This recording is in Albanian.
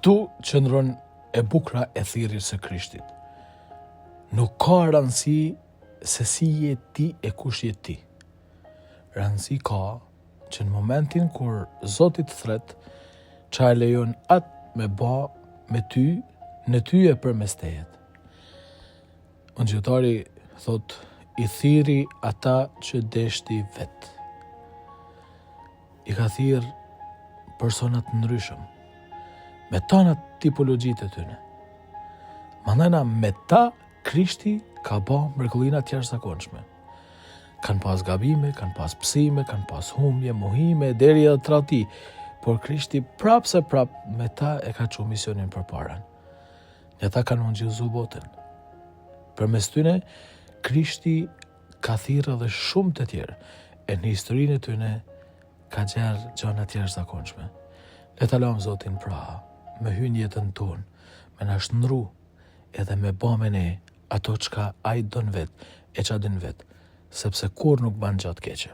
Ktu qëndron e bukra e thirrjes së Krishtit. Nuk ka rëndësi se si je ti e kush je ti. Rëndësi ka që në momentin kur Zoti të thret, çfarë lejon atë me ba me ty, në ty e përmes tejet. Ungjilltari thot, i thiri ata që deshti vet. I ka thirr personat ndryshëm, me tanat tipologjitë e tyre. Mandena me ta Krishti ka ba mrekullinë të jashtëzakonshme. Kanë pas gabime, kanë pas psime, kanë pas humbje, mohime, deri edhe tradhti, por Krishti prap se prap me ta e ka çu misionin përpara. Ne ta kanë ungjillzu botën. Përmes tyre Krishti ka thirrë edhe shumë të tjerë, e në historinë e tyre ka gjerë gjëra të jashtëzakonshme. Le ta lëm Zotin pra, me hyn jetën tonë, me na shndru edhe me ba me ne ato çka ai don vet, e ç'a din vet, sepse kur nuk ban gjatë keqe.